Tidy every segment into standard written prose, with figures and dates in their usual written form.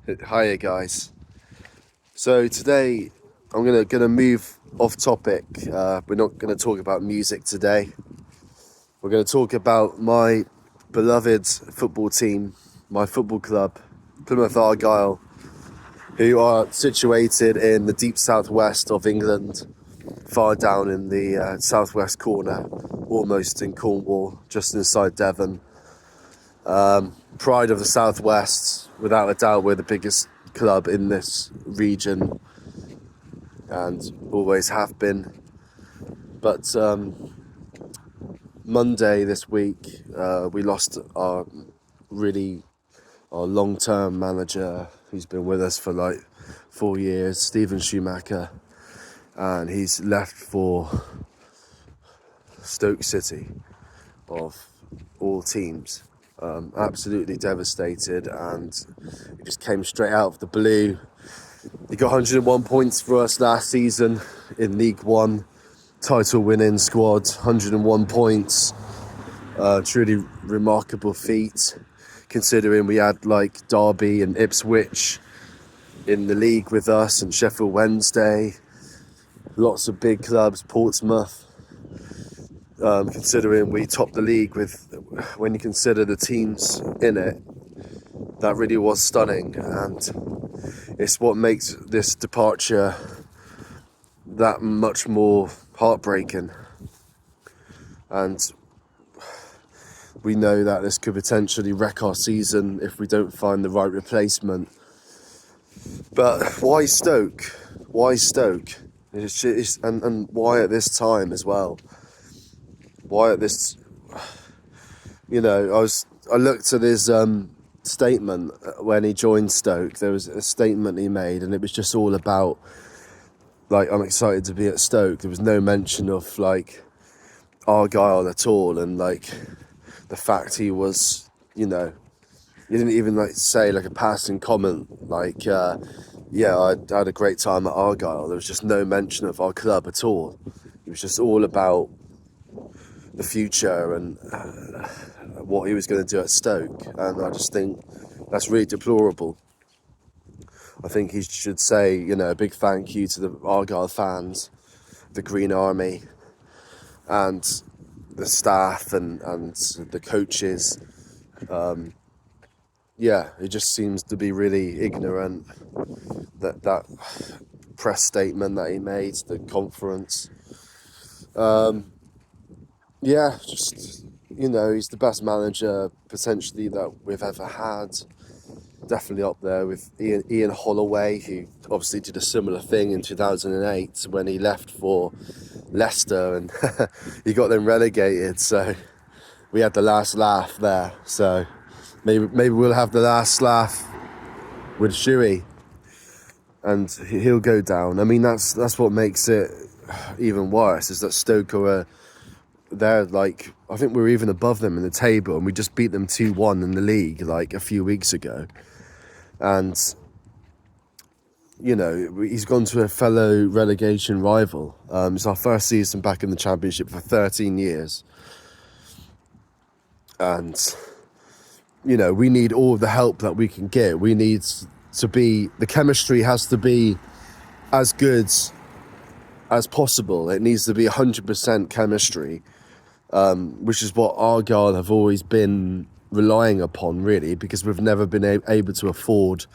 Hiya guys. So today I'm gonna move off topic. We're not gonna talk about music today. We're gonna talk about my beloved football team, my football club, Plymouth Argyle, who are situated in the deep southwest of England, far down in the southwest corner, almost in Cornwall, just inside Devon. Pride of the southwest, without a doubt, we're the biggest club in this region and always have been. But Monday this week, we lost our long-term manager who's been with us for like 4 years, Stephen Schumacher, and he's left for Stoke City of all teams. Absolutely devastated, and he just came straight out of the blue. He got 101 points for us last season in League One, title-winning squad, 101 points. Truly remarkable feat, considering we had like Derby and Ipswich in the league with us, and Sheffield Wednesday, lots of big clubs, Portsmouth. Considering we topped the league when you consider the teams in it, that really was stunning, and it's what makes this departure that much more heartbreaking. And we know that this could potentially wreck our season if we don't find the right replacement. But why Stoke? Why Stoke? And why at this time as well? Why at this? I looked at his statement when he joined Stoke. There was a statement he made, and it was just all about, like, I'm excited to be at Stoke. There was no mention of like Argyle at all, and like the fact he was, he didn't even like say like a passing comment like, I had a great time at Argyle. There was just no mention of our club at all. It was just all about the future and what he was going to do at Stoke, and I just think that's really deplorable. I think he should say, a big thank you to the Argyle fans, the Green Army, and the staff and the coaches. It just seems to be really ignorant, that press statement that he made, the conference. He's the best manager potentially that we've ever had. Definitely up there with Ian Holloway, who obviously did a similar thing in 2008 when he left for Leicester and he got them relegated. So we had the last laugh there. So maybe we'll have the last laugh with Shuey, and he'll go down. I mean, that's what makes it even worse, is that Stoke are they're like, I think we're even above them in the table, and we just beat them 2-1 in the league like a few weeks ago. And he's gone to a fellow relegation rival. It's our first season back in the Championship for 13 years, and we need all the help that we can get. We need the chemistry has to be as good as possible. It needs to be 100% chemistry, which is what Argyle have always been relying upon, really, because we've never been able to afford,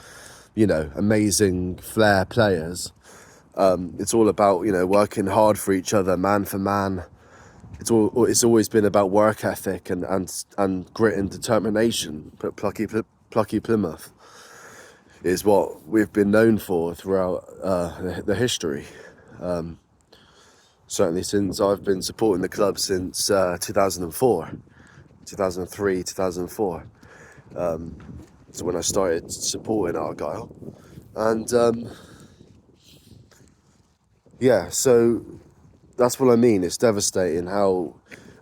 amazing flair players. It's all about, working hard for each other, man for man. It's always been about work ethic and grit and determination. But plucky Plymouth is what we've been known for throughout the history. Certainly since I've been supporting the club since 2004, 2003, 2004. So when I started supporting Argyle. And so that's what I mean. It's devastating how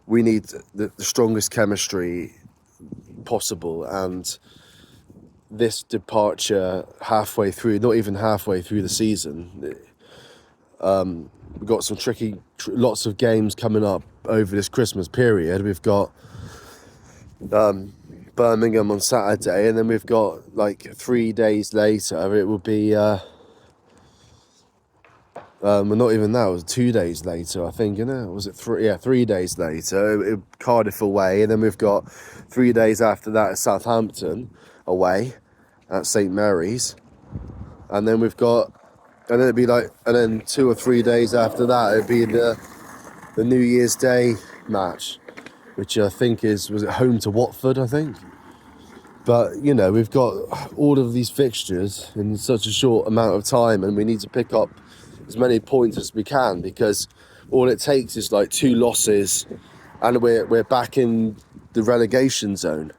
we need the strongest chemistry possible, and this departure halfway through, not even halfway through the season, we've got some lots of games coming up over this Christmas period. We've got Birmingham on Saturday, and then we've got like 3 days later. It will be well, not even that. It was 2 days later, I think. Was it 3? Yeah, 3 days later. Cardiff away, and then we've got 3 days after that at Southampton away at St Mary's, and then it'd be like, and then 2 or 3 days after that it'd be the New Year's Day match, which I think was it home to Watford, I think. But, we've got all of these fixtures in such a short amount of time, and we need to pick up as many points as we can, because all it takes is like 2 losses and we're back in the relegation zone,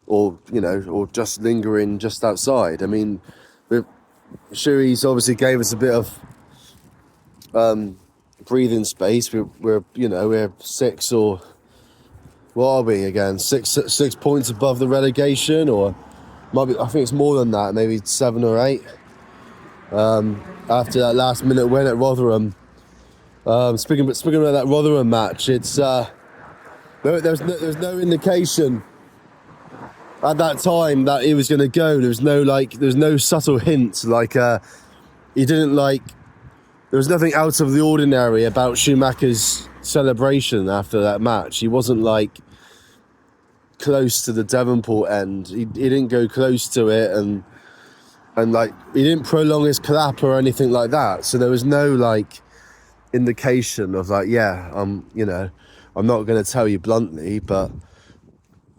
or just lingering just outside. I mean, Shuey's obviously gave us a bit of breathing space. We're 6, or what are we again? 6 points above the relegation, or might be, I think it's more than that, maybe 7 or 8. After that last minute win at Rotherham. Speaking about that Rotherham match, it's there's no indication at that time that he was going to go. There was no subtle hint. He didn't there was nothing out of the ordinary about Schumacher's celebration after that match. He wasn't close to the Devonport end. He didn't go close to it, and he didn't prolong his clap or anything like that. So there was no indication of I'm not going to tell you bluntly, but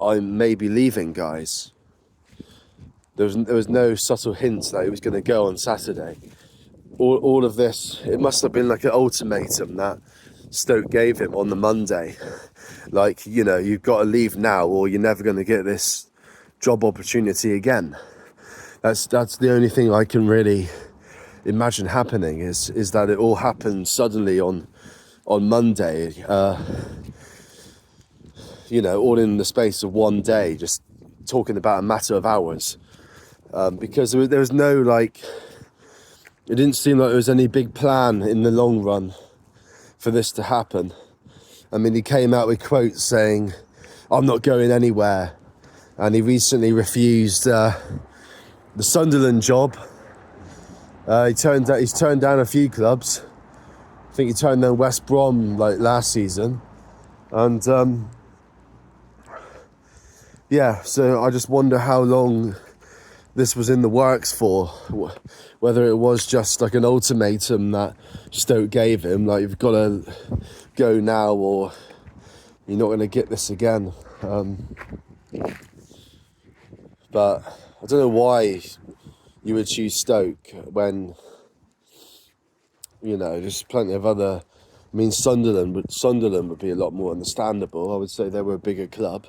I may be leaving, guys. There was no subtle hints that he was going to go on Saturday. All of this, it must have been like an ultimatum that Stoke gave him on the Monday. You've got to leave now, or you're never going to get this job opportunity again. That's the only thing I can really imagine happening, is that it all happened suddenly on Monday. All in the space of one day, just talking about a matter of hours. Because there was no it didn't seem like there was any big plan in the long run for this to happen. I mean, he came out with quotes saying, "I'm not going anywhere," and he recently refused the Sunderland job. He's turned down a few clubs. I think he turned down West Brom last season, and so I just wonder how long this was in the works for. Whether it was just an ultimatum that Stoke gave him, you've got to go now, or you're not going to get this again. But I don't know why you would choose Stoke when, there's plenty of other. I mean, Sunderland would be a lot more understandable. I would say they were a bigger club.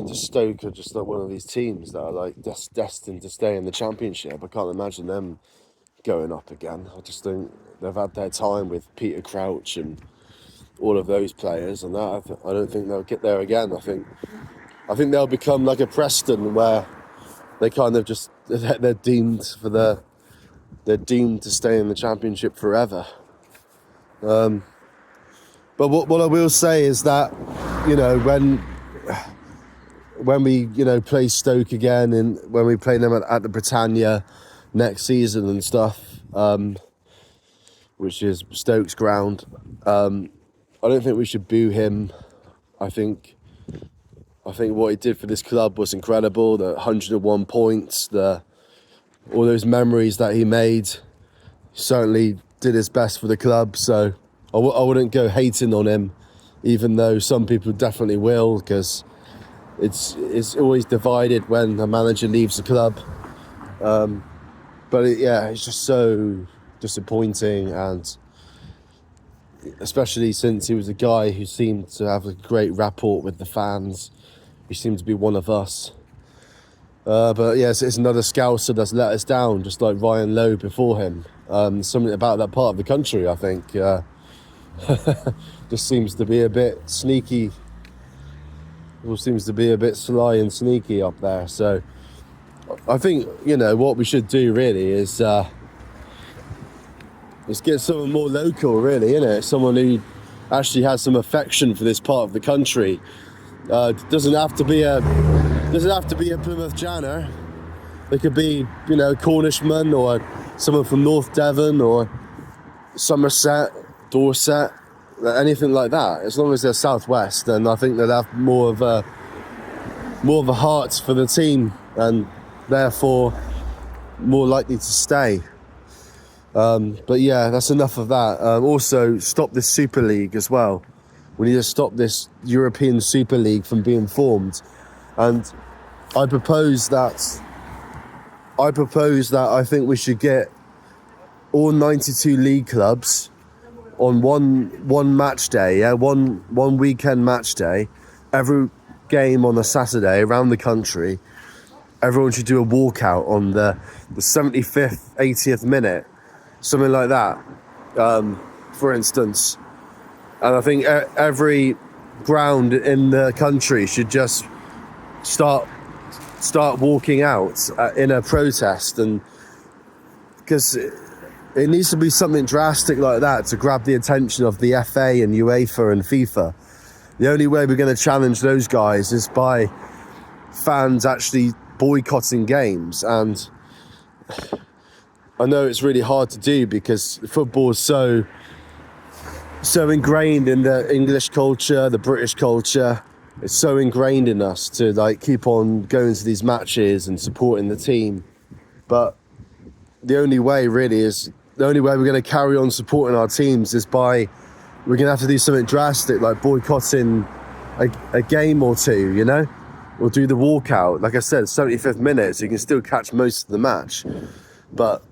Just Stoke are just one of these teams that are destined to stay in the Championship. I can't imagine them going up again. I just think they've had their time with Peter Crouch and all of those players, and that I don't think they'll get there again. I think they'll become like a Preston, where they kind of just they're doomed to stay in the Championship forever. But what I will say is that when we play Stoke again, and when we play them at the Britannia next season and stuff, which is Stoke's ground, I don't think we should boo him. I think what he did for this club was incredible. The 101 points, all those memories that he made, certainly did his best for the club. So I wouldn't go hating on him, even though some people definitely will, because it's always divided when a manager leaves the club. It's just so disappointing, and especially since he was a guy who seemed to have a great rapport with the fans. He seemed to be one of us. It's another Scouser that's let us down, just like Ryan Lowe before him. Something about that part of the country, I think, just seems to be a bit sneaky. All seems to be a bit sly and sneaky up there. So I think, what we should do really is get someone more local, really, innit? Someone who actually has some affection for this part of the country. Doesn't have to be a Plymouth Janner. It could be, Cornishman or someone from North Devon or Somerset, Dorset, anything like that. As long as they're southwest, then I think they'd have more of a heart for the team and therefore more likely to stay. But yeah, that's enough of that. Also, stop this Super League as well. We need to stop this European Super League from being formed. And I propose that I think we should get all 92 league clubs on one match day, one weekend match day, every game on a Saturday around the country. Everyone should do a walkout on the 75th, 80th minute, something like that, for instance. And I think every ground in the country should just start walking out in a protest, and because it needs to be something drastic like that to grab the attention of the FA and UEFA and FIFA. The only way we're going to challenge those guys is by fans actually boycotting games. And I know it's really hard to do because football is so ingrained in the English culture, the British culture. It's so ingrained in us to keep on going to these matches and supporting the team. But the only way we're going to carry on supporting our teams is by, we're going to have to do something drastic like boycotting a game or two, or do the walkout. Like I said, 75th minute, so you can still catch most of the match. But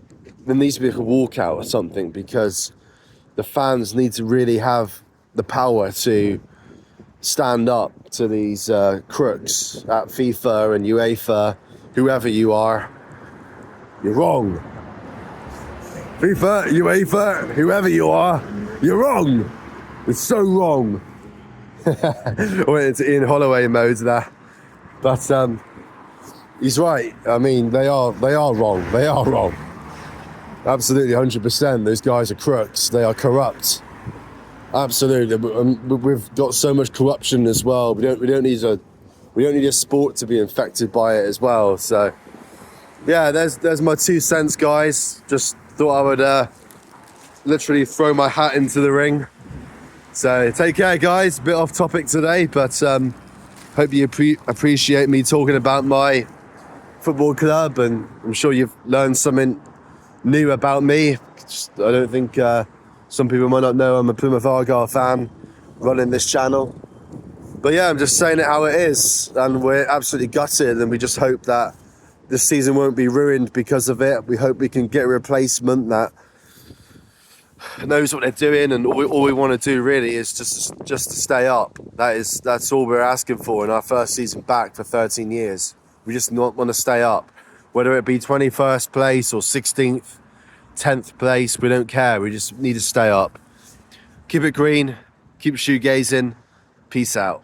there needs to be a walkout or something, because the fans need to really have the power to stand up to these crooks at FIFA and UEFA, whoever you are. You're wrong. FIFA, UEFA, whoever you are, you're wrong. It's so wrong. I went into Ian Holloway mode there. But he's right. I mean, they are wrong. They are wrong. Absolutely, 100%. Those guys are crooks. They are corrupt. Absolutely. We've got so much corruption as well. We don't need a sport to be infected by it as well. So yeah, there's my 2 cents, guys. Just thought I would literally throw my hat into the ring. So take care, guys. A bit off topic today, but hope you appreciate me talking about my football club, and I'm sure you've learned something new about me. I don't think some people might not know I'm a Plymouth Argyle fan running this channel. But yeah, I'm just saying it how it is, and we're absolutely gutted, and we just hope that this season won't be ruined because of it. We hope we can get a replacement that knows what they're doing, and all we want to do really is just to stay up. That's all we're asking for in our first season back for 13 years. We just want to stay up, whether it be 21st place or 16th, 10th place. We don't care. We just need to stay up. Keep it green. Keep shoegazing. Peace out.